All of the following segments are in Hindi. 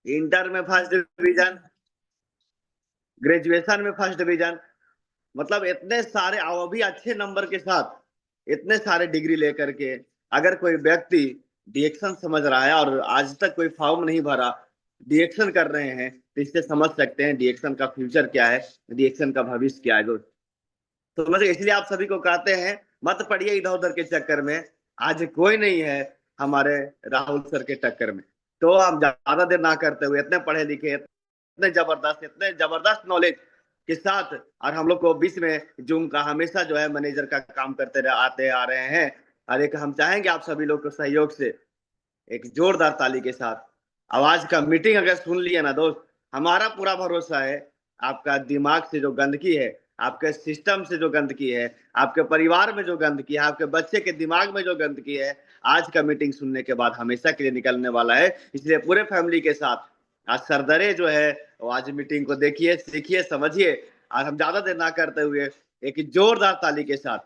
इंटर में फर्स्ट डिवीजन, ग्रेजुएशन में फर्स्ट डिवीजन, मतलब इतने सारे और भी अच्छे नंबर के साथ इतने सारे डिग्री लेकर के अगर कोई व्यक्ति डिएक्शन समझ रहा है और आज तक कोई फॉर्म नहीं भरा, डिएक्शन कर रहे हैं, तो इससे समझ सकते हैं डिएक्शन का फ्यूचर क्या है, डिएक्शन का भविष्य क्या है दोस्त। तो मतलब इसलिए आप सभी को कहते हैं मत पड़िए इधर उधर के चक्कर में। आज कोई नहीं है हमारे राहुल सर के टक्कर में। तो हम ज्यादा देर ना करते हुए, इतने पढ़े लिखे, इतने जबरदस्त नॉलेज के साथ, और हम लोग को बीच में जूम का हमेशा जो है मैनेजर का काम करते आते आ रहे हैं। और एक हम चाहेंगे आप सभी लोग को सहयोग से एक जोरदार ताली के साथ आवाज का मीटिंग अगर सुन लिया ना दोस्त, हमारा पूरा भरोसा है आपका दिमाग से जो गंदगी है, आपके सिस्टम से जो गंदगी है, आपके परिवार में जो गंदगी है, आपके बच्चे के दिमाग में जो गंदगी है, आज का मीटिंग सुनने के बाद हमेशा के लिए निकलने वाला है। इसलिए पूरे फैमिली के साथ आज सरदरे जो है वो आज मीटिंग को देखिए, सीखिए, समझिए। और हम ज्यादा देर ना करते हुए एक जोरदार ताली के साथ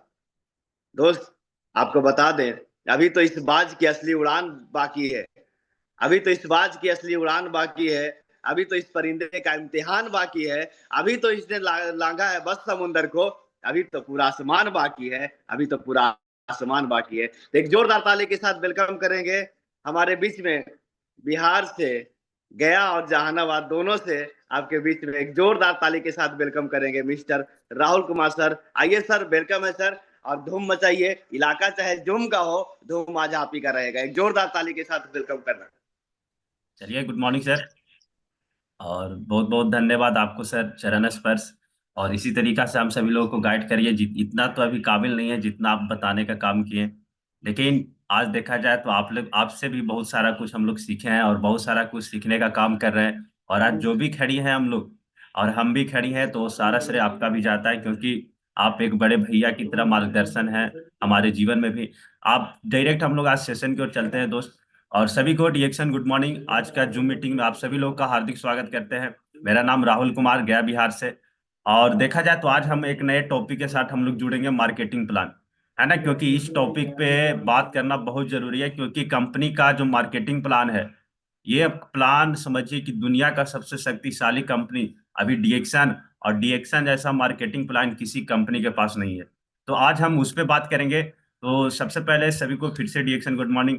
दोस्त आपको बता दें, अभी तो इस बाज की असली उड़ान बाकी है। अभी तो इस बाज की असली उड़ान बाकी है। अभी तो इस परिंदे का इम्तिहान बाकी है। अभी तो इसने लांघा है बस समुंदर को। अभी तो पूरा आसमान बाकी है। अभी तो पूरा आसमान बाकी है। तो एक जोरदार ताली के साथ वेलकम करेंगे हमारे बीच में, बिहार से, गया और जहानाबाद दोनों से आपके बीच में एक जोरदार ताली के साथ वेलकम करेंगे मिस्टर राहुल कुमार सर। आइए सर, वेलकम है सर। और धूम मचाइए, इलाका चाहे जूम का हो, धूम आज आप ही का रहेगा। एक जोरदार ताली के साथ वेलकम करना। चलिए, गुड मॉर्निंग सर। और बहुत बहुत धन्यवाद आपको सर, चरण स्पर्श। और इसी तरीका से हम सभी लोगों को गाइड करिए। इतना तो अभी काबिल नहीं है जितना आप बताने का काम किए, लेकिन आज देखा जाए तो आप लोग, आपसे भी बहुत सारा कुछ हम लोग सीखे हैं और बहुत सारा कुछ सीखने का काम कर रहे हैं। और आज जो भी खड़ी हैं हम लोग और हम भी खड़ी हैं, तो सारा श्रेय आपका भी जाता है, क्योंकि आप एक बड़े भैया की तरह मार्गदर्शन है हमारे जीवन में भी। आप डायरेक्ट हम लोग आज सेशन की ओर चलते हैं दोस्त। और सभी को डिएक्शन गुड मॉर्निंग। आज का जूम मीटिंग में आप सभी लोग का हार्दिक स्वागत करते हैं। मेरा नाम राहुल कुमार, गया बिहार से। और देखा जाए तो आज हम एक नए टॉपिक के साथ हम लोग जुड़ेंगे, मार्केटिंग प्लान, है ना। क्योंकि इस टॉपिक पे बात करना बहुत जरूरी है, क्योंकि कंपनी का जो मार्केटिंग प्लान है, ये प्लान समझिए कि दुनिया का सबसे शक्तिशाली कंपनी अभी डीएक्सन, और डीएक्सन जैसा मार्केटिंग प्लान किसी कंपनी के पास नहीं है। तो आज हम उस पर बात करेंगे। तो सबसे पहले सभी को फिर से डीएक्सन गुड मॉर्निंग।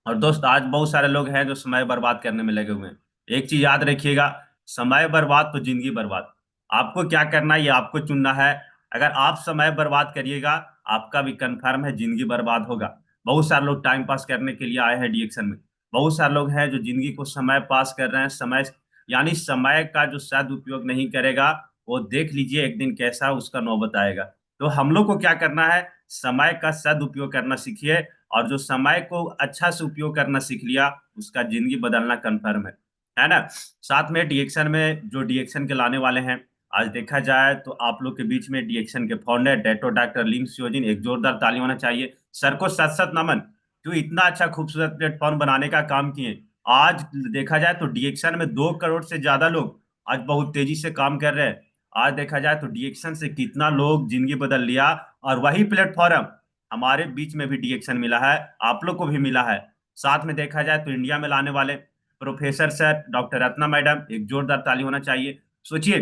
और दोस्त, आज बहुत सारे लोग हैं जो समय बर्बाद करने में लगे हुए हैं। एक चीज याद रखिएगा, समय बर्बाद तो जिंदगी बर्बाद। आपको क्या करना है ये आपको चुनना है। अगर आप समय बर्बाद करिएगा, आपका भी कंफर्म है जिंदगी बर्बाद होगा। बहुत सारे लोग टाइम पास करने के लिए आए हैं डीएक्शन में। बहुत सारे लोग हैं जो जिंदगी को समय पास कर रहे हैं, समय यानी समय का जो सदुपयोग नहीं करेगा, वो देख लीजिए एक दिन कैसा उसका नौबत आएगा। तो हम लोग को क्या करना है, समय का सदुपयोग करना सीखिए। और जो समय को अच्छा से उपयोग करना सीख लिया, उसका जिंदगी बदलना कंफर्म है ना। साथ में डीएक्शन में जो डीएक्शन के लाने वाले हैं, आज देखा जाए तो आप लोग के बीच में डीएक्शन के फाउंडर डेटो डॉक्टर लिम सियोजिन, एक जोरदार ताली होना चाहिए सर को। सत सत नमन, जो इतना अच्छा खूबसूरत प्लेटफॉर्म बनाने का काम किए। आज देखा जाए तो डीएक्शन में 2 करोड़ से ज्यादा लोग आज बहुत तेजी से काम कर रहे हैं। आज देखा जाए तो डीएक्शन से कितना लोग जिंदगी बदल लिया। और वही प्लेटफॉर्म हमारे बीच में भी डीएक्शन मिला है, आप लोग को भी मिला है। साथ में देखा जाए तो इंडिया में लाने वाले professor sir doctor Ratna madam, एक जोरदार ताली होना चाहिए। सोचिए,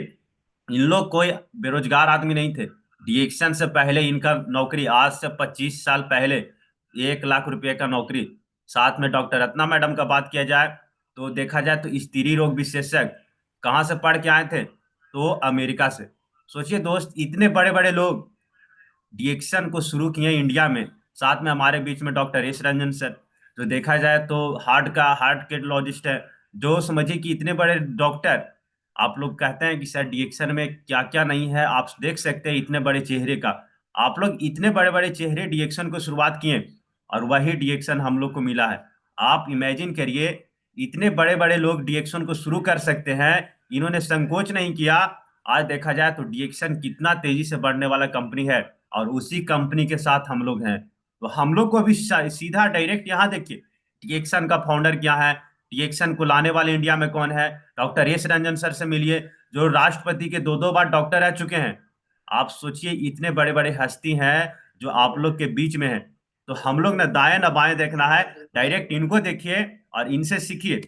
इन लोग कोई बेरोजगार आदमी नहीं थे। डीएक्शन से पहले इनका नौकरी, आज से 25 साल पहले 1 लाख रुपए का नौकरी। साथ में डॉक्टर रत्ना मैडम का बात किया जाए तो देखा जाए तो स्त्री रोग विशेषज्ञ कहाँ से पढ़ के आए थे, तो अमेरिका से। सोचिए दोस्त, इतने बड़े बड़े लोग डीएक्शन को शुरू किए इंडिया में। साथ में हमारे बीच में डॉक्टर एस रंजन सर, जो देखा जाए तो हार्ट के लॉजिस्ट है। जो समझिए कि इतने बड़े डॉक्टर, आप लोग कहते हैं कि सर डीएक्शन में क्या क्या नहीं है, आप देख सकते हैं इतने बड़े चेहरे का। आप लोग इतने बड़े बड़े चेहरे डीएक्शन को शुरुआत किए, और वही डीएक्शन हम लोग को मिला है। आप इमेजिन करिए, इतने बड़े बड़े लोग डीएक्शन को शुरू कर सकते हैं, इन्होंने संकोच नहीं किया। आज देखा जाए तो डीएक्शन कितना तेजी से बढ़ने वाला कंपनी है, और उसी कंपनी के साथ हम लोग हैं। तो हम लोग को भी सीधा डायरेक्ट यहाँ देखिए, टीएक्सन का फाउंडर क्या है, टीएक्सन को लाने वाले इंडिया में कौन है। डॉक्टर एस रंजन सर से मिलिए, जो राष्ट्रपति के 2 2 बार डॉक्टर रह चुके हैं। आप सोचिए, इतने बड़े बड़े हस्ती हैं जो आप लोग के बीच में है। तो हम लोग ना दाएं ना बाएं देखना है, डायरेक्ट इनको देखिए और इनसे सीखिए।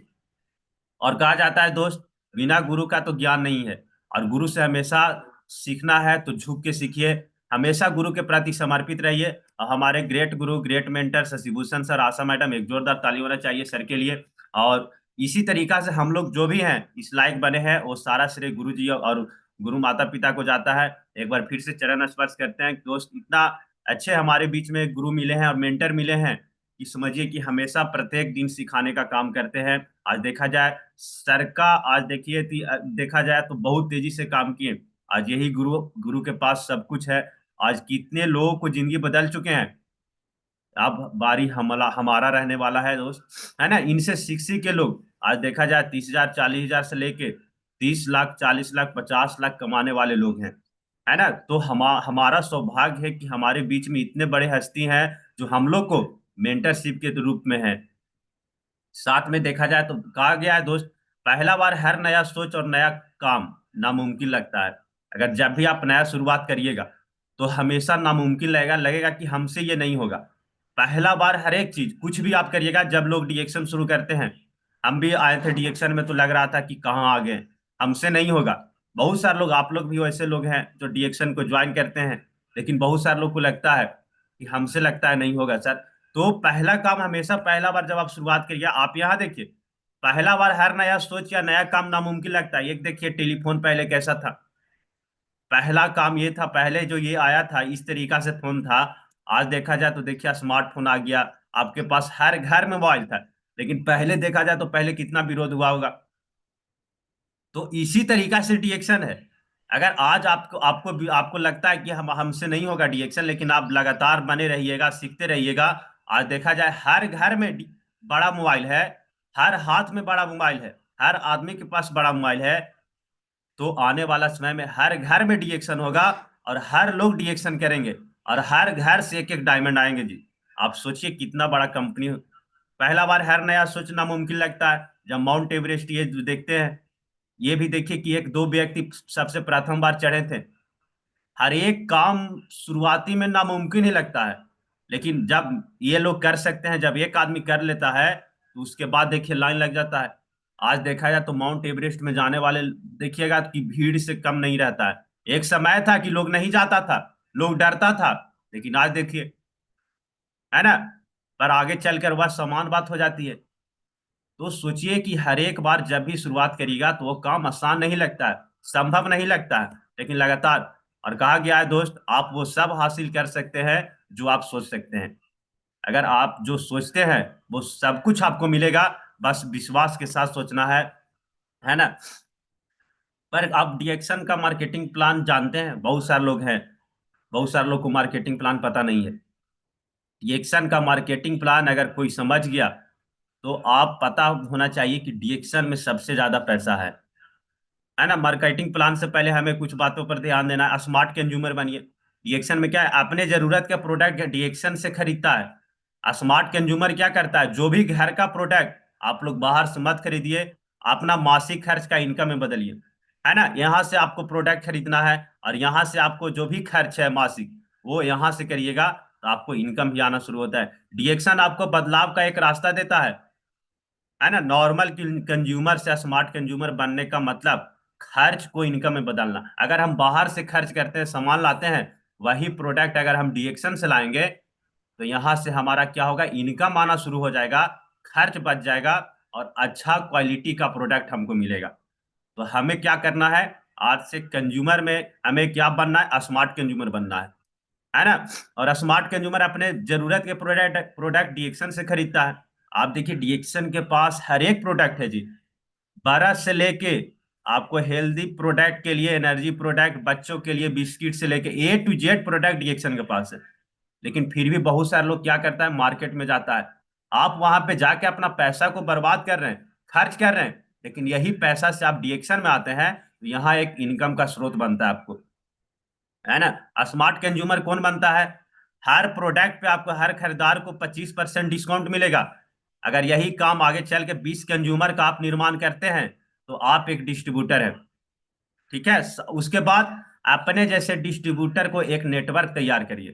और कहा जाता है दोस्त, बिना गुरु का तो ज्ञान नहीं है, और गुरु से हमेशा सीखना है तो झुक के सीखिए, हमेशा गुरु के प्रति समर्पित रहिए। और हमारे ग्रेट गुरु, ग्रेट मेंटर शशिभूषण सर, आशा मैडम, एक जोरदार ताली होना चाहिए सर के लिए। और इसी तरीका से हम लोग जो भी हैं इस लायक बने हैं, वो सारा श्रेय गुरु जी और गुरु माता पिता को जाता है। एक बार फिर से चरण स्पर्श करते हैं दोस्त, इतना अच्छे हमारे बीच में गुरु मिले हैं और मेंटर मिले हैं कि समझिए कि हमेशा प्रत्येक दिन सिखाने का काम करते हैं। आज देखा जाए सर का, आज देखिए देखा जाए तो बहुत तेजी से काम किए। आज यही गुरु गुरु के पास सब कुछ है। आज कितने लोगों को जिंदगी बदल चुके हैं। अब बारी हमारा रहने वाला है दोस्त, है ना। इनसे सीख सीख के लोग आज देखा जाए 30,000 40,000 से लेके 30 लाख 40 लाख 50 लाख कमाने वाले लोग हैं, है ना। तो हमारा सौभाग्य है कि हमारे बीच में इतने बड़े हस्ती हैं जो हम लोग को मेंटरशिप के रूप में है। साथ में देखा जाए तो कहा गया है दोस्त, पहला बार हर नया सोच और नया काम नामुमकिन लगता है। अगर जब भी आप नया शुरुआत करिएगा तो हमेशा नामुमकिन लगेगा, लगेगा कि हमसे ये नहीं होगा। पहला बार हर एक चीज कुछ भी आप करिएगा, जब लोग डीएक्शन शुरू करते हैं, हम भी आए थे डीएक्शन में तो लग रहा था कि कहाँ आ गए, हमसे नहीं होगा। बहुत सारे लोग, आप लोग भी वैसे लोग हैं जो डीएक्शन को ज्वाइन करते हैं, लेकिन बहुत सारे लोग को लगता है कि हमसे लगता है नहीं होगा सर। तो पहला काम हमेशा, पहला बार जब आप शुरुआत करिए, आप यहाँ देखिए, पहला बार हर नया सोच या नया काम नामुमकिन लगता है। एक देखिए टेलीफोन पहले कैसा था, पहला काम ये था, पहले जो ये आया था इस तरीका से फोन था। आज देखा जाए तो देखिए स्मार्टफोन आ गया, आपके पास हर घर में मोबाइल था। लेकिन पहले देखा जाए तो पहले कितना विरोध हुआ होगा। तो इसी तरीका से डीएक्शन है। अगर आज आपको लगता है कि हम हमसे नहीं होगा डीएक्शन, लेकिन आप लगातार बने रहिएगा, सीखते रहिएगा। आज देखा जाए हर घर में बड़ा मोबाइल है, हर हाथ में बड़ा मोबाइल है, हर आदमी के पास बड़ा मोबाइल है। तो आने वाला समय में हर घर में डीएक्शन होगा और हर लोग डीएक्शन करेंगे और हर घर से एक एक डायमंड आएंगे जी। आप सोचिए कितना बड़ा कंपनी। पहला बार हर नया सोचना मुमकिन लगता है। जब माउंट एवरेस्ट ये जो देखते हैं, ये भी देखिए कि एक दो व्यक्ति सबसे प्रथम बार चढ़े थे। हर एक काम शुरुआती में नामुमकिन ही लगता है, लेकिन जब ये लोग कर सकते हैं, जब एक आदमी कर लेता है तो उसके बाद देखिए लाइन लग जाता है। आज देखा जाए तो माउंट एवरेस्ट में जाने वाले देखिएगा कि भीड़ से कम नहीं रहता है। एक समय था कि लोग नहीं जाता था, लोग डरता था, लेकिन आज देखिए, है ना। पर आगे चलकर वह समान बात हो जाती है। तो सोचिए कि हर एक बार जब भी शुरुआत करिएगा तो वो काम आसान नहीं लगता है, संभव नहीं लगता है, लेकिन लगातार। और कहा गया है दोस्त, आप वो सब हासिल कर सकते हैं जो आप सोच सकते हैं। अगर आप जो सोचते हैं वो सब कुछ आपको मिलेगा, बस विश्वास के साथ सोचना है ना। पर आप डीएक्शन का मार्केटिंग प्लान जानते हैं? बहुत सारे लोग हैं, बहुत सारे लोग को मार्केटिंग प्लान पता नहीं है। डीएक्शन का मार्केटिंग प्लान अगर कोई समझ गया तो आप पता होना चाहिए कि डीएक्शन में सबसे ज्यादा पैसा है ना। मार्केटिंग प्लान से पहले हमें कुछ बातों पर ध्यान देना है। स्मार्ट कंज्यूमर बनिए। डीएक्शन में क्या है, अपने जरूरत का प्रोडक्ट डीएक्शन से खरीदता है। स्मार्ट कंज्यूमर क्या करता है, जो भी घर का प्रोडक्ट आप लोग बाहर से मत खरीदिए, अपना मासिक खर्च का इनकम में बदलिए, है ना। यहाँ से आपको प्रोडक्ट खरीदना है और यहाँ से आपको जो भी खर्च है मासिक, वो यहाँ से करिएगा तो आपको इनकम भी आना शुरू होता है। डीएक्शन आपको बदलाव का एक रास्ता देता है ना। नॉर्मल कंज्यूमर से स्मार्ट कंज्यूमर बनने का मतलब खर्च को इनकम में बदलना। अगर हम बाहर से खर्च करते हैं, सामान लाते हैं, वही प्रोडक्ट अगर हम डीएक्शन से लाएंगे तो यहाँ से हमारा क्या होगा, इनकम आना शुरू हो जाएगा, खर्च बच जाएगा और अच्छा क्वालिटी का प्रोडक्ट हमको मिलेगा। तो हमें क्या करना है, आज से कंज्यूमर में हमें क्या बनना है, स्मार्ट कंज्यूमर बनना है ना। और स्मार्ट कंज्यूमर अपने जरूरत के प्रोडक्ट प्रोडक्ट डीएक्शन से खरीदता है। आप देखिए डीएक्शन के पास हर एक प्रोडक्ट है जी, बरस से लेके आपको हेल्दी प्रोडक्ट के लिए, एनर्जी प्रोडक्ट, बच्चों के लिए बिस्किट से लेके A to Z प्रोडक्ट डीएक्शन के पास है। लेकिन फिर भी बहुत सारे लोग क्या करता है, मार्केट में जाता है, आप वहां पे जाके अपना पैसा को बर्बाद कर रहे हैं, खर्च कर रहे हैं। लेकिन यही पैसा से आप डीएक्शन में आते हैं तो यहाँ एक इनकम का स्रोत बनता है आपको, है ना। स्मार्ट कंज्यूमर कौन बनता है, हर प्रोडक्ट पे आपको, हर खरीदार को 25% डिस्काउंट मिलेगा। अगर यही काम आगे चल के 20 कंज्यूमर का आप निर्माण करते हैं तो आप एक डिस्ट्रीब्यूटर हैं, ठीक है। उसके बाद अपने जैसे डिस्ट्रीब्यूटर को एक नेटवर्क तैयार करिए।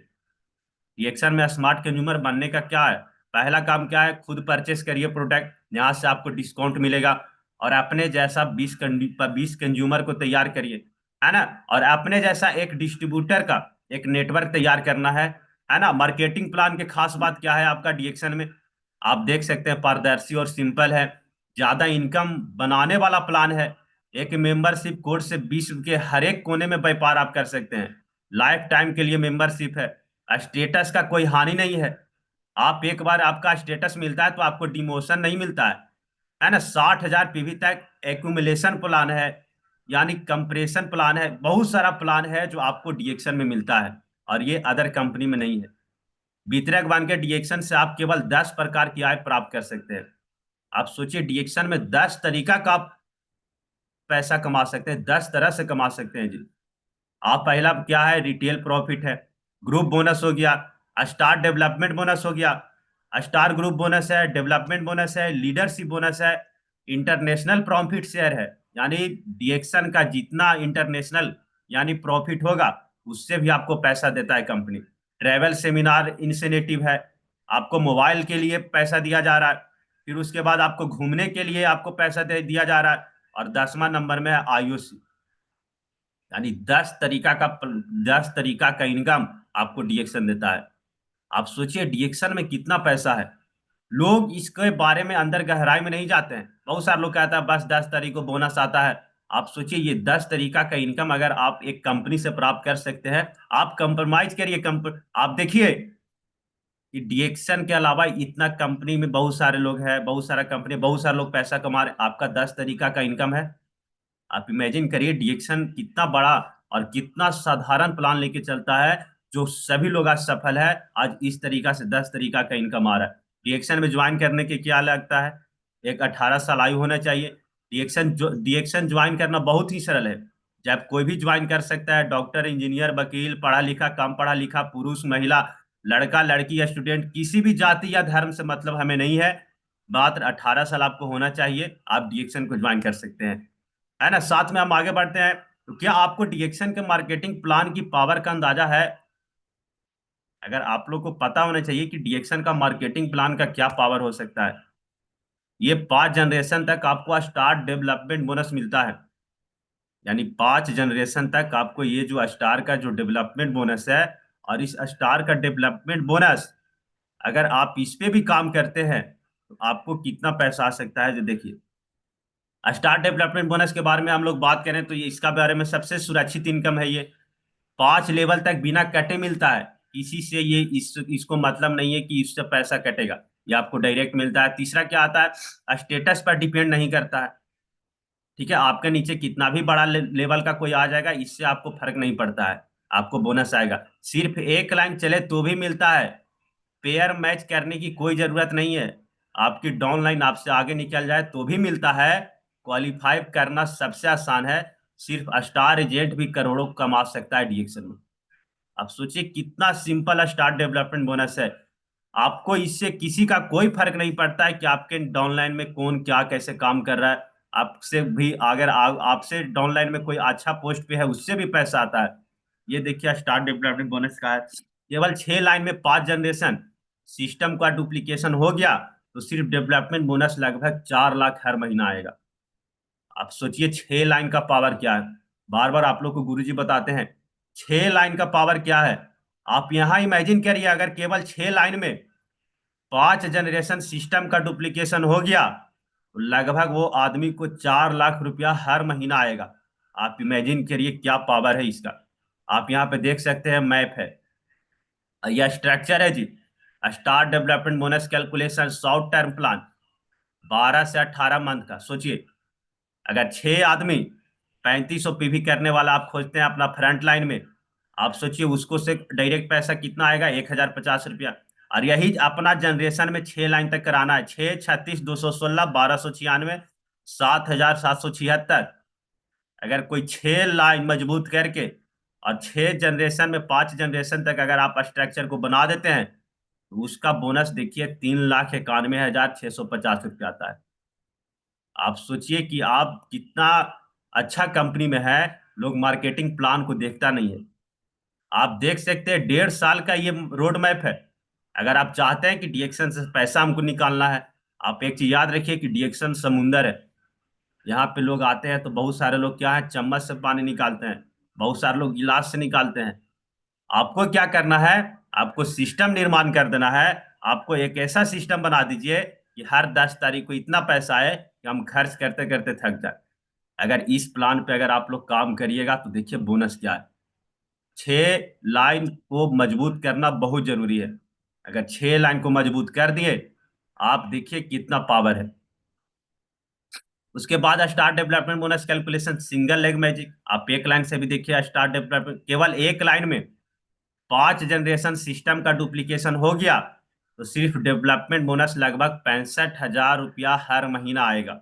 रिएक्शन में स्मार्ट कंज्यूमर बनने का क्या है, पहला काम क्या है, खुद परचेस करिए प्रोडक्ट, यहाँ से आपको डिस्काउंट मिलेगा। और अपने जैसा 20 कंज्यूमर को तैयार करिए, है ना। और अपने जैसा एक डिस्ट्रीब्यूटर का एक नेटवर्क तैयार करना है ना। मार्केटिंग प्लान की खास बात क्या है आपका डीएक्शन में, आप देख सकते हैं पारदर्शी और सिंपल है, ज्यादा इनकम बनाने वाला प्लान है। एक मेंबरशिप कोड से विश्व के हर एक कोने में व्यापार आप कर सकते हैं, लाइफ टाइम के लिए मेंबरशिप है, स्टेटस का कोई हानि नहीं है। आप एक बार आपका स्टेटस मिलता है तो आपको डिमोशन नहीं मिलता है ना। 60,000 पीवी तक एक्यूमुलेशन प्लान है, यानी कंप्रेशन प्लान है, बहुत सारा प्लान है जो आपको डीएक्शन में मिलता है और ये अदर कंपनी में नहीं है। वितरक बन के डीएक्शन से आप केवल 10 प्रकार की आय प्राप्त कर सकते हैं। आप सोचिए डीएक्शन में 10 तरीका का आप पैसा कमा सकते हैं, 10 तरह से कमा सकते हैं जी। आप पहला क्या है, रिटेल प्रॉफिट है, ग्रुप बोनस हो गया, स्टार डेवलपमेंट बोनस हो गया, स्टार ग्रुप बोनस है, डेवलपमेंट बोनस है, लीडरशिप बोनस है, इंटरनेशनल प्रॉफिट शेयर है, यानी डीएक्शन का जितना इंटरनेशनल यानी प्रॉफिट होगा उससे भी आपको पैसा देता है कंपनी। ट्रैवल सेमिनार इंसेंटिव है, आपको मोबाइल के लिए पैसा दिया जा रहा है, फिर उसके बाद आपको घूमने के लिए आपको पैसा दे दिया जा रहा है। और 10वां नंबर में है आयुषी, यानी 10 तरीका का इनकम आपको डीएक्शन देता है। आप सोचिए डीएक्शन में कितना पैसा है, लोग इसके बारे में अंदर गहराई में नहीं जाते हैं। बहुत सारे लोग कहता है बस 10 तारीख को बोनस आता है। आप सोचिए ये 10 तरीका का इनकम अगर आप एक कंपनी से प्राप्त कर सकते हैं, आप कंप्रोमाइज करिए आप देखिए कि डीएक्शन के अलावा इतना कंपनी में बहुत सारे लोग हैं, बहुत सारा कंपनी, बहुत सारे लोग पैसा कमा रहे, आपका 10 तरीका का इनकम है। आप इमेजिन करिए डीएक्शन कितना बड़ा और कितना साधारण प्लान लेके चलता है, जो सभी लोग आज सफल है, आज इस तरीका से 10 तरीका का इनकम आ रहा है। डीएक्शन में ज्वाइन करने के क्या लगता है, एक 18 साल आयु होना चाहिए। डीएक्शन ज्वाइन करना बहुत ही सरल है, जब कोई भी ज्वाइन कर सकता है, डॉक्टर, इंजीनियर, वकील, पढ़ा लिखा, कम पढ़ा लिखा, पुरुष, महिला, लड़का, लड़की या स्टूडेंट, किसी भी जाति या धर्म से मतलब हमें नहीं है, मात्र 18 साल आपको होना चाहिए, आप डीएक्शन को ज्वाइन कर सकते हैं, है ना। साथ में हम आगे बढ़ते हैं, तो क्या आपको डीएक्शन के मार्केटिंग प्लान की पावर का अंदाजा है? अगर आप लोग को पता होना चाहिए कि डीएक्शन का मार्केटिंग प्लान का क्या पावर हो सकता है। ये 5 जनरेशन तक आपको स्टार डेवलपमेंट बोनस मिलता है, यानी 5 जनरेशन तक आपको ये जो स्टार का जो डेवलपमेंट बोनस है, और इस स्टार का डेवलपमेंट बोनस अगर आप इस पे भी काम करते हैं तो आपको कितना पैसा आ सकता है, जो देखिए। स्टार डेवलपमेंट बोनस के बारे में हम लोग बात करें तो ये इसका बारे में सबसे सुरक्षित इनकम है ये, 5 लेवल तक बिना कटे मिलता है, किसी से ये इसको मतलब नहीं है कि इससे पैसा कटेगा, ये आपको डायरेक्ट मिलता है। तीसरा क्या आता है, स्टेटस पर डिपेंड नहीं करता है, ठीक है, आपके नीचे कितना भी बड़ा लेवल का कोई आ जाएगा, इससे आपको फर्क नहीं पड़ता है, आपको बोनस आएगा। सिर्फ एक लाइन चले तो भी मिलता है, पेयर मैच करने की कोई जरूरत नहीं है, आपकी डाउन लाइन आपसे आगे निकल जाए तो भी मिलता है। क्वालिफाई करना सबसे आसान है, सिर्फ स्टार एजेंट भी करोड़ों कमा सकता है डीएक्शन में। आप सोचिए कितना सिंपल स्टार डेवलपमेंट बोनस है, आपको इससे किसी का कोई फर्क नहीं पड़ता है कि आपके डाउनलाइन में कौन क्या कैसे काम कर रहा है, आपसे भी अगर आपसे डाउनलाइन में कोई अच्छा पोस्ट पे है उससे भी पैसा आता है। ये देखिए स्टार डेवलपमेंट बोनस का है, केवल 6 लाइन में 5 जनरेशन, सिस्टम का डुप्लीकेशन हो गया तो सिर्फ डेवलपमेंट बोनस लगभग 4 लाख हर महीना आएगा। आप सोचिए 6 लाइन का पावर क्या है, बार बार आप लोग को गुरुजी बताते हैं 6 लाइन का पावर क्या है। आप यहां इमेजिन करिए अगर केवल 6 लाइन में 5 जनरेशन सिस्टम का डुप्लीकेशन हो गया तो लगभग वो आदमी को 4 लाख रुपया हर महीना आएगा। आप इमेजिन करिए क्या पावर है इसका। आप यहाँ पे देख सकते हैं मैप है, यह स्ट्रक्चर है जी, star development bonus calculation short term plan 12 से 18 मंथ का। सोचिए अगर 6 आदमी 3500 पीवी करने वाला आप खोजते हैं अपना फ्रंट लाइन में, आप सोचिए उसको से डायरेक्ट पैसा कितना आएगा, 1050 रुपया। और यही अपना जनरेशन में 6 लाइन तक कराना है, 6 36 216 1296 7776। अगर कोई 6 लाइन मजबूत करके और 6 जनरेशन में 5 जनरेशन तक अगर आप स्ट्रक्चर को बना देते हैं तो उसका बोनस देखिए 3,91,650 रुपया आता है। आप सोचिए कि आप कितना अच्छा कंपनी में है, लोग मार्केटिंग प्लान को देखता नहीं है। आप देख सकते हैं 1.5 साल का ये रोड मैप है। अगर आप चाहते हैं कि डीएक्शन से पैसा हमको निकालना है, आप एक चीज याद रखिए कि डीएक्शन समुंदर है, यहाँ पे लोग आते हैं तो बहुत सारे लोग क्या है, चम्मच से पानी निकालते हैं, बहुत सारे लोग गिलास से निकालते हैं। आपको क्या करना है, आपको सिस्टम निर्माण कर देना है। आपको एक ऐसा सिस्टम बना दीजिए कि हर 10 तारीख को इतना पैसा आए कि हम खर्च करते करते थक जाए। अगर इस प्लान पे अगर आप लोग काम करिएगा तो देखिए बोनस क्या है। 6 लाइन को मजबूत करना बहुत जरूरी है। अगर 6 लाइन को मजबूत कर दिए, आप देखिए कितना पावर है। उसके बाद star development bonus calculation single leg magic. आप एक लाइन से भी देखिए, स्टार डेवलपमेंट केवल एक लाइन में 5 जनरेशन सिस्टम का डुप्लीकेशन हो गया तो सिर्फ डेवलपमेंट बोनस लगभग 65,000 रुपया हर महीना आएगा।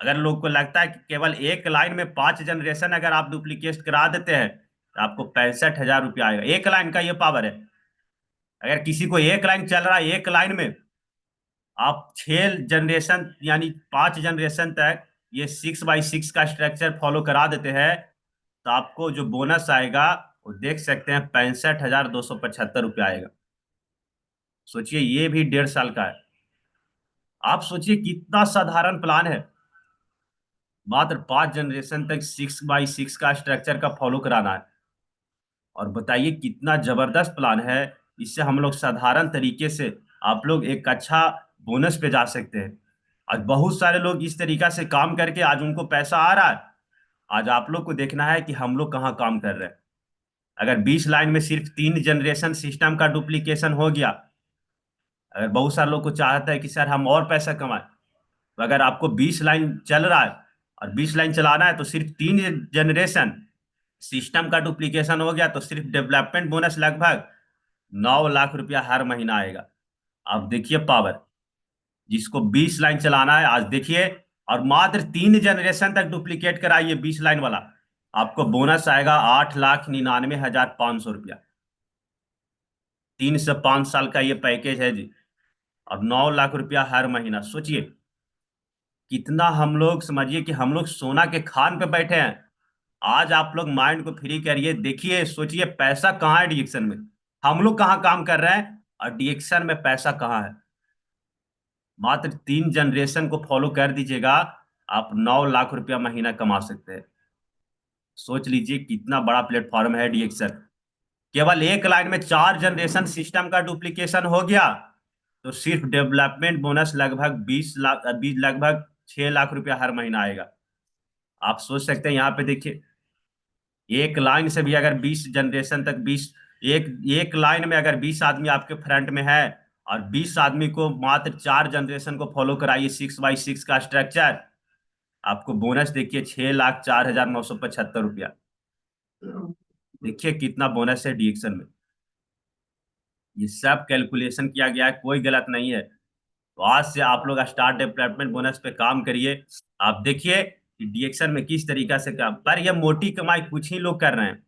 अगर लोग को लगता है कि केवल एक लाइन में 5 जनरेशन अगर आप डुप्लीकेट करा देते हैं तो आपको 65,000 रुपया आएगा। एक लाइन का ये पावर है। अगर किसी को एक लाइन चल रहा है, एक लाइन में आप 6 जनरेशन यानी 5 जनरेशन तक ये 6x6 का स्ट्रक्चर फॉलो करा देते हैं तो आपको जो बोनस आएगा वो देख सकते हैं, 65,275 रुपया आएगा। सोचिए ये भी 1.5 साल का है। आप सोचिए कितना साधारण प्लान है, मात्र 5 जनरेशन तक 6x6 का स्ट्रक्चर का फॉलो कराना है। और बताइए कितना जबरदस्त प्लान है। इससे हम लोग साधारण तरीके से आप लोग एक अच्छा बोनस पे जा सकते हैं। आज बहुत सारे लोग इस तरीका से काम करके आज उनको पैसा आ रहा है। आज आप लोग को देखना है कि हम लोग कहाँ काम कर रहे हैं। अगर 20 लाइन में सिर्फ 3 जनरेशन सिस्टम का डुप्लीकेशन हो गया, अगर बहुत सारे लोग को चाहता है कि सर हम और पैसा कमाएं, तो अगर आपको 20 लाइन चल रहा है और 20 लाइन चलाना है तो सिर्फ 3 जनरेशन सिस्टम का डुप्लीकेशन हो गया तो सिर्फ डेवलपमेंट बोनस लगभग 9 लाख रुपया हर महीना आएगा। आप देखिए पावर। जिसको 20 लाइन चलाना है आज देखिए, और मात्र 3 जनरेशन तक डुप्लीकेट कराइए 20 लाइन वाला, आपको बोनस आएगा 8,99,500 रुपया। 3 से 5 साल का ये पैकेज है जी। और 9 लाख रुपया हर महीना। सोचिए कितना हम लोग, समझिए कि हम लोग सोना के खान पे बैठे हैं। आज आप लोग माइंड को फ्री करिए, देखिए सोचिए पैसा कहाँ है डिएक्शन में। हम लोग कहाँ काम कर रहे हैं और डिएक्शन में पैसा कहाँ है। मात्र 3 जनरेशन को फॉलो कर दीजिएगा, आप 9 लाख रुपया महीना कमा सकते हैं। सोच लीजिए कितना बड़ा प्लेटफॉर्म है डिएक्शन। केवल एक लाइन में 4 जनरेशन सिस्टम का डुप्लीकेशन हो गया तो सिर्फ डेवलपमेंट बोनस लगभग 20 लाख, लगभग 6 लाख रुपया हर महीना आएगा। आप सोच सकते हैं यहाँ पे देखिए, एक लाइन से भी अगर 20 जनरेशन तक 20, एक एक लाइन में अगर 20 आदमी आपके फ्रंट में है और 20 आदमी को मात्र 4 जनरेशन को फॉलो कराइए 6x6 का स्ट्रक्चर, आपको बोनस देखिए 6,04,975 रुपया। देखिए कितना बोनस है डिएक्शन में। ये सब कैलकुलेशन किया गया है, कोई गलत नहीं है। तो आज से आप लोग स्टार डेवलपमेंट बोनस पे काम करिए। आप देखिए कि डिएक्शन में किस तरीका से काम, पर ये मोटी कमाई कुछ ही लोग कर रहे हैं।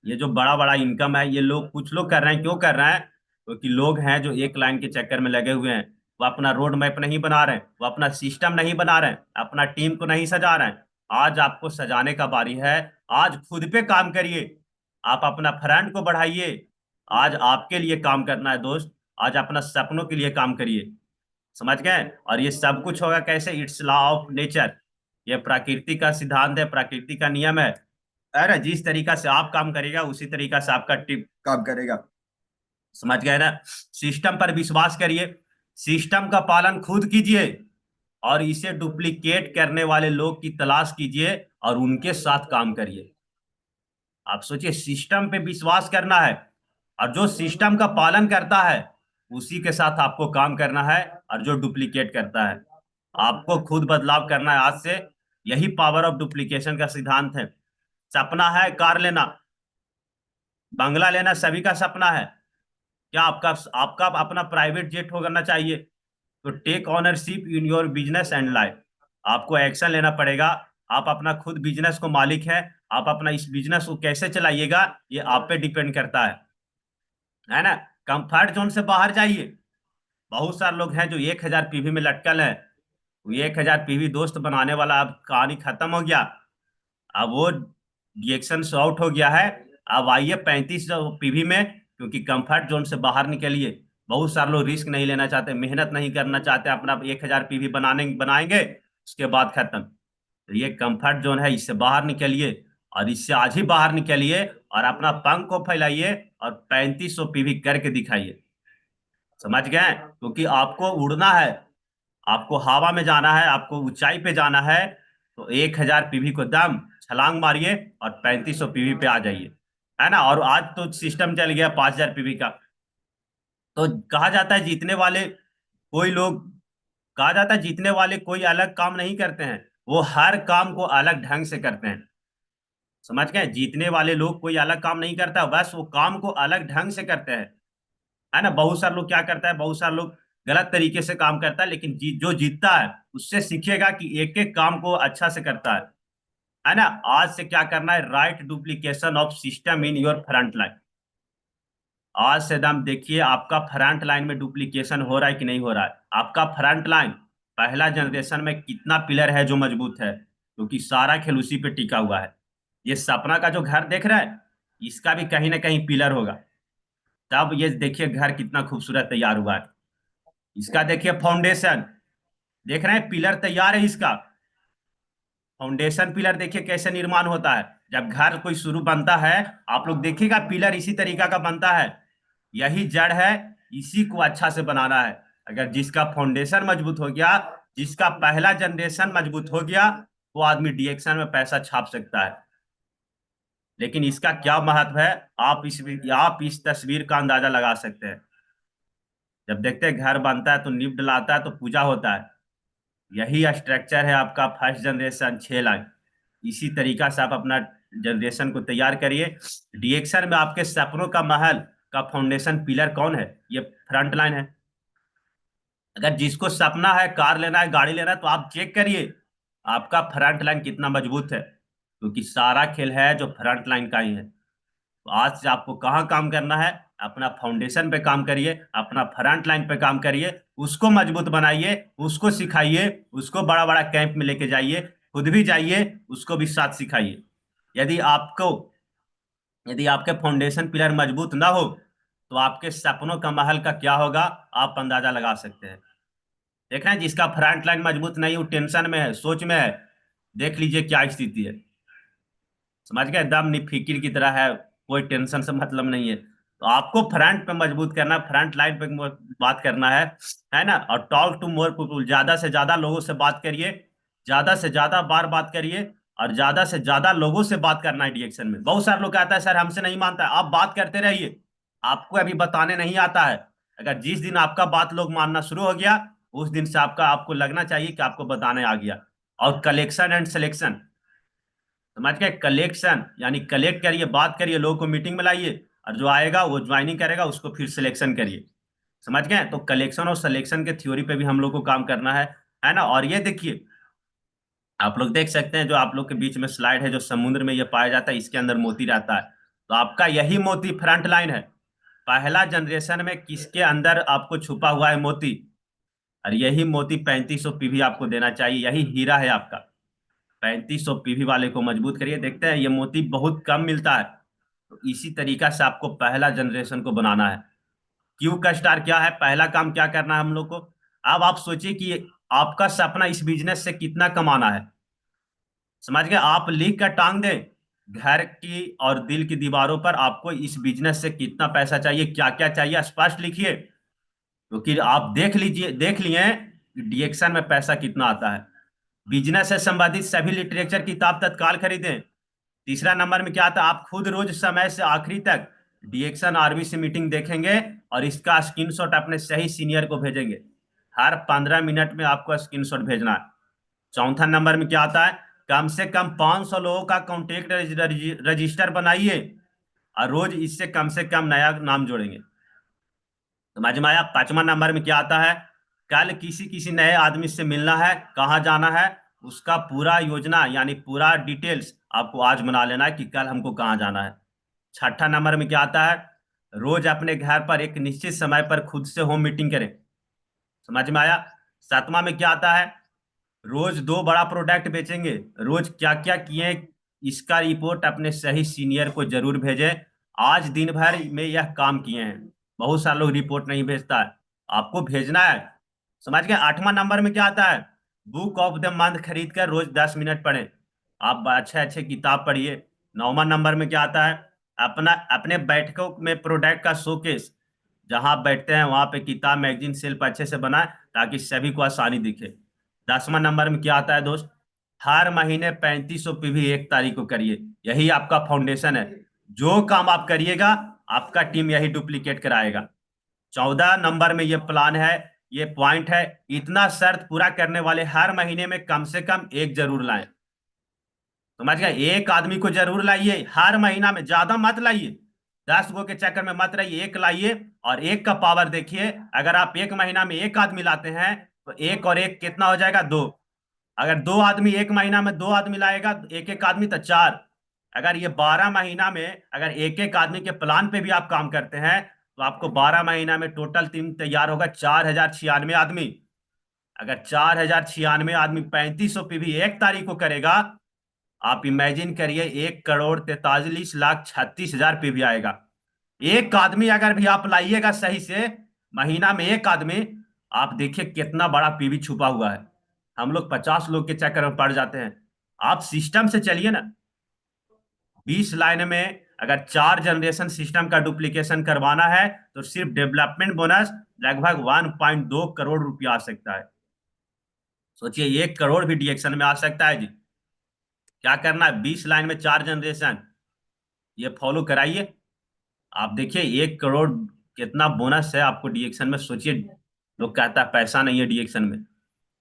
ये जो बड़ा बड़ा इनकम है ये लोग, कुछ लोग कर रहे हैं। क्यों कर रहे हैं? क्योंकि लोग हैं जो एक लाइन के चक्कर में लगे हुए हैं। वो अपना रोड मैप नहीं बना रहे हैं, वो अपना सिस्टम नहीं बना रहे हैं, अपना टीम को नहीं सजा रहे हैं। आज आपको सजाने का बारी है। आज खुद पे काम करिए, आप अपना फ्रंट को बढ़ाइए। आज आपके लिए काम करना है दोस्त। आज अपना सपनों के लिए काम करिए। समझ गए? और ये सब कुछ होगा कैसे? It's law of nature. ये प्रकृति का सिद्धांत है, प्रकृति का नियम है। अरे जिस तरीका से आप काम करेगा उसी तरीका से आपका टीम काम करेगा। समझ गए ना? सिस्टम पर विश्वास करिए, सिस्टम का पालन खुद कीजिए और इसे डुप्लीकेट करने वाले लोग की तलाश कीजिए और उनके साथ काम करिए। आप सोचिए सिस्टम पे विश्वास करना है और जो सिस्टम का पालन करता है उसी के साथ आपको काम करना है, और जो डुप्लीकेट करता है आपको खुद बदलाव करना है आज से। यही पावर ऑफ डुप्लीकेशन का सिद्धांत है। सपना है कार लेना, बंगला लेना सभी का सपना है। क्या आपका आपका अपना प्राइवेट जेट होना चाहिए? तो take ownership in your business and life. आपको एक्शन लेना पड़ेगा। आप अपना खुद बिजनेस को मालिक है। आप अपना इस बिजनेस को कैसे चलाइएगा ये आप पे डिपेंड करता है ना? कंफर्ट जोन से बाहर जाइए। बहुत सारे लोग हैं जो 1,000 पीवी में लटकल है। 1,000 पीवी दोस्त बनाने वाला अब कहानी खत्म हो गया। अब वो रिएक्शन से आउट हो गया है। अब आइए 35 पीवी में, क्योंकि कंफर्ट जोन से बाहर निकलिए। बहुत सारे लोग रिस्क नहीं लेना चाहते, मेहनत नहीं करना चाहते, अपना 1,000 पीवी बनाएंगे उसके बाद खत्म। तो ये कंफर्ट जोन है, इससे बाहर निकलिए, और इससे आज ही बाहर निकलिए और अपना पंख को फैलाइए और 3500 पीवी करके दिखाइए। समझ गए? क्योंकि आपको उड़ना है, आपको हवा में जाना है, आपको ऊंचाई पे जाना है। तो 1000 पीवी को दम छलांग मारिए और 3500 पीवी पे आ जाइए, है ना। और आज तो सिस्टम चल गया 5000 पीवी का। तो कहा जाता है जीतने वाले कोई लोग कहा जाता है जीतने वाले कोई अलग काम नहीं करते हैं, वो हर काम को अलग ढंग से करते हैं। समझ गए? जीतने वाले लोग कोई अलग काम नहीं करता, बस वो काम को अलग ढंग से करते हैं, है ना। बहुत सारे लोग क्या करता है, बहुत सारे लोग गलत तरीके से काम करता है, लेकिन जो जीतता है उससे सीखिएगा कि एक एक काम को अच्छा से करता है ना। आज से क्या करना है, right duplication of system in your front line. आज से दम देखिए आपका फ्रंट लाइन में डुप्लीकेशन हो रहा है कि नहीं हो रहा है। आपका फ्रंट लाइन पहला जनरेशन में कितना पिलर है जो मजबूत है, क्योंकि सारा खेल उसी पे टिका हुआ है। ये सपना का जो घर देख रहा है, इसका भी कहीं ना कहीं पिलर होगा। तब ये देखिए घर कितना खूबसूरत तैयार हुआ है। इसका देखिए फाउंडेशन, देख रहे हैं पिलर तैयार है इसका। फाउंडेशन पिलर देखिए कैसे निर्माण होता है। जब घर कोई शुरू बनता है, आप लोग देखिएगा पिलर इसी तरीका का बनता है। यही जड़ है, इसी को अच्छा से बनाना है। अगर जिसका फाउंडेशन मजबूत हो गया, जिसका पहला जनरेशन मजबूत हो गया, वो आदमी डीएक्शन में पैसा छाप सकता है। लेकिन इसका क्या महत्व है, आप इस तस्वीर का अंदाजा लगा सकते हैं। जब देखते हैं घर बनता है तो नींव डलाता है तो पूजा होता है। यही स्ट्रक्चर है आपका फर्स्ट जनरेशन 6 लाइन। इसी तरीका से आप अपना जनरेशन को तैयार करिए। डीएक्शन में आपके सपनों का महल का फाउंडेशन पिलर कौन है? ये फ्रंट लाइन है। अगर जिसको सपना है कार लेना है, गाड़ी लेना है, तो आप चेक करिए आपका फ्रंट लाइन कितना मजबूत है, क्योंकि सारा खेल है जो फ्रंट लाइन का ही है। तो आज से आपको कहाँ काम करना है, अपना फाउंडेशन पे काम करिए, अपना फ्रंट लाइन पे काम करिए, उसको मजबूत बनाइए, उसको सिखाइए, उसको बड़ा बड़ा कैंप में लेके जाइए, खुद भी जाइए, उसको भी साथ सिखाइए। यदि आपको यदि आपके फाउंडेशन पिलर मजबूत ना हो, तो आपके सपनों का महल का क्या होगा, आप अंदाजा लगा सकते हैं। देख रहे हैं, जिसका फ्रंट लाइन मजबूत नहीं, वो टेंशन में है, सोच में है। देख लीजिए क्या स्थिति है। समझ गए? एकदम निफिकिर की तरह है, कोई टेंशन से मतलब नहीं है। तो आपको फ्रंट पे मजबूत करना, फ्रंट लाइन पे बात करना है ना। और टॉक टू मोर पीपुल, ज्यादा से ज्यादा लोगों से बात करिए, ज्यादा से ज्यादा बार बात करिए, और ज्यादा से ज्यादा लोगों से बात करना है डीएक्शन में। बहुत सारे लोग कहता है सर हमसे नहीं मानता है, आप बात करते रहिए, आपको अभी बताने नहीं आता है। अगर जिस दिन आपका बात लोग मानना शुरू हो गया, उस दिन से आपको लगना चाहिए कि आपको बताने आ गया। और कलेक्शन एंड सिलेक्शन, समझ गए? कलेक्शन यानी कलेक्ट करिए, बात करिए, लोगों को मीटिंग में लाइए, और जो आएगा वो ज्वाइनिंग करेगा, उसको फिर सिलेक्शन करिए। समझ गए? तो कलेक्शन और सिलेक्शन के थ्योरी पे भी हम लोग को काम करना है ना। और ये देखिए, आप लोग देख सकते हैं जो आप लोग के बीच में स्लाइड है, जो समुद्र में ये पाया जाता है, इसके अंदर मोती रहता है। तो आपका यही मोती फ्रंट लाइन है। पहला जनरेशन में किसके अंदर आपको छुपा हुआ है मोती, और यही मोती 3500 पीवी आपको देना चाहिए। यही हीरा है आपका। 3500 पीवी वाले को मजबूत करिए। देखते हैं ये मोती बहुत कम मिलता है, तो इसी तरीका से आपको पहला जनरेशन को बनाना है। क्यू का स्टार क्या है, पहला काम क्या करना है हम लोग को। अब आप सोचिए कि आपका सपना इस बिजनेस से कितना कमाना है। समझ गए? आप लिख कर टांग दें घर की और दिल की दीवारों पर, आपको इस बिजनेस से कितना पैसा चाहिए, क्या क्या चाहिए, स्पष्ट लिखिए। क्योंकि आप देख लिए डीएक्शन में पैसा कितना आता है। बिजनेस से संबंधित सभी लिटरेचर किताब तत्काल खरीदें। तीसरा नंबर में क्या आता है, आप खुद रोज समय से आखिरी तक डीएक्शन आरबी से मीटिंग देखेंगे और इसका स्क्रीनशॉट अपने सही सीनियर को भेजेंगे। हर 15 मिनट में आपको स्क्रीनशॉट भेजना है। चौथा नंबर में क्या आता है, कम से कम 500 लोगों का कॉन्टेक्ट रजिस्टर बनाइए, और रोज इससे कम से कम नया नाम जोड़ेंगे। समझ में आया? 5वां नंबर में क्या आता है, कल किसी किसी नए आदमी से मिलना है, कहाँ जाना है, उसका पूरा योजना यानी पूरा डिटेल्स आपको आज बना लेना है कि कल हमको कहाँ जाना है। 6ठा नंबर में क्या आता है, रोज अपने घर पर एक निश्चित समय पर खुद से होम मीटिंग करें। समझ में आया? 7वां में क्या आता है, रोज 2 बड़ा प्रोडक्ट बेचेंगे, रोज क्या क्या किए इसका रिपोर्ट अपने सही सीनियर को जरूर भेजें। आज दिन भर में यह काम किए हैं। बहुत सारे लोग रिपोर्ट नहीं भेजता है, आपको भेजना है। समझ गए? 8वां नंबर में क्या आता है, बुक ऑफ द मंथ खरीद कर रोज 10 मिनट पढ़ें। आप अच्छे अच्छे किताब पढ़िए। 9वां नंबर में क्या आता है? अपना अपने बैठकों में प्रोडक्ट का शोकेस, जहां आप बैठते हैं वहां पे किताब मैगजीन शेल्फ अच्छे से बनाए ताकि सभी को आसानी दिखे। 10वां नंबर में क्या आता है दोस्त? हर महीने 3500 पीवी 1 तारीख को करिए। यही आपका फाउंडेशन है। जो काम आप करिएगा आपका टीम यही डुप्लीकेट कराएगा। 14 नंबर में ये प्लान है, ये पॉइंट है। इतना शर्त पूरा करने वाले हर महीने में कम से कम एक जरूर लाएं। समझ गए? एक आदमी को जरूर लाइए हर महीना में, ज्यादा मत लाइए। 10 गो के चक्कर में मत रहिए, एक लाइए। और एक का पावर देखिए, अगर आप एक महीना में एक आदमी लाते हैं तो एक और एक कितना हो जाएगा? 2। अगर 2 आदमी एक महीना में 2 आदमी लाएगा, एक एक आदमी तो 4। अगर ये 12 महीना में अगर एक एक आदमी के प्लान पे भी आप काम करते हैं तो आपको 12 महीना में टोटल टीम तैयार होगा 4096 आदमी। अगर 4096 आदमी 3500 पे भी 1 तारीख को करेगा, आप इमेजिन करिए 1,43,36,36,000 पे भी आएगा। एक आदमी अगर भी आप लाइएगा सही से, महीना में एक आदमी, आप देखिए कितना बड़ा पीवी छुपा हुआ है। हम लोग 50 लोग के चक्कर में पड़ जाते हैं। आप सिस्टम से चलिए ना। 20 लाइन में अगर 4 जनरेशन सिस्टम का डुप्लीकेशन करवाना है तो सिर्फ डेवलपमेंट बोनस लगभग 1.2 करोड़ रुपया आ सकता है। सोचिए 1 करोड़ भी डीएक्शन में आ सकता है जी। क्या करना है? 20 लाइन में 4 जनरेशन, ये फॉलो कराइए। आप देखिए 1 करोड़ कितना बोनस है आपको डीएक्शन में। सोचिए, लोग कहता है पैसा नहीं है डीएक्शन में।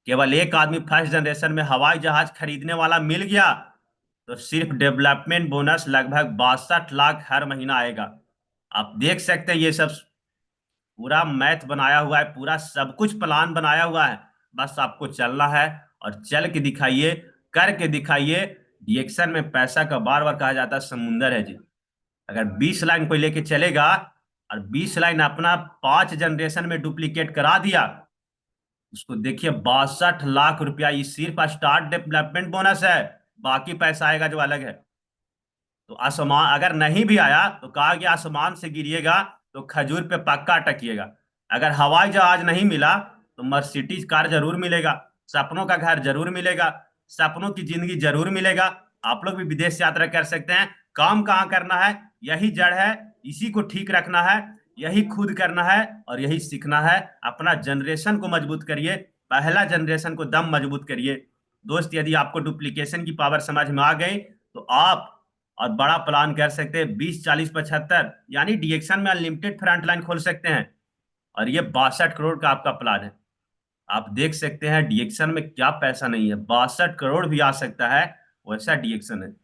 केवल एक आदमी फर्स्ट जनरेशन में हवाई जहाज खरीदने वाला मिल गया तो सिर्फ डेवलपमेंट बोनस लगभग 62 लाख हर महीना आएगा। आप देख सकते हैं ये सब पूरा मैथ बनाया हुआ है, पूरा सब कुछ प्लान बनाया हुआ है। बस आपको चलना है और चल के दिखाइए, करके दिखाइए। डीएक्शन में पैसा का बार बार कहा जाता है समुंदर है जी। अगर 20 लाइन को लेके चलेगा और 20 लाइन अपना 5 जनरेशन में डुप्लीकेट करा दिया, उसको देखिए 62 लाख रुपया। ये सिर्फ स्टार्ट डेवलपमेंट बोनस है, बाकी पैसा आएगा जो अलग है। तो आसमान अगर नहीं भी आया तो कहा गया आसमान से गिरिएगा तो खजूर पे पक्का अटकिएगा। अगर हवाई जहाज नहीं मिला तो मर्सिडीज कार जरूर मिलेगा, सपनों का घर जरूर मिलेगा, सपनों की जिंदगी जरूर मिलेगा। आप लोग भी विदेश यात्रा कर सकते हैं। काम कहाँ करना है? यही जड़ है, इसी को ठीक रखना है, यही खुद करना है और यही सीखना है। अपना जनरेशन को मजबूत करिए, पहला जनरेशन को दम मजबूत करिए। दोस्त, यदि आपको डुप्लीकेशन की पावर समझ में आ गई तो आप और बड़ा प्लान कर सकते हैं। 20 40 75 यानी डीएक्शन में अनलिमिटेड फ्रंट लाइन खोल सकते हैं। और ये 62 करोड़ का आपका प्लान है। आप देख सकते हैं डीएक्शन में क्या पैसा नहीं है, 62 करोड़ भी आ सकता है, वैसा डीएक्शन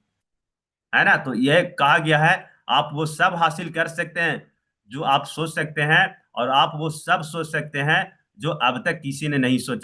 है ना। तो यह कहा गया है आप वो सब हासिल कर सकते हैं जो आप सोच सकते हैं, और आप वो सब सोच सकते हैं जो अब तक किसी ने नहीं सोचा।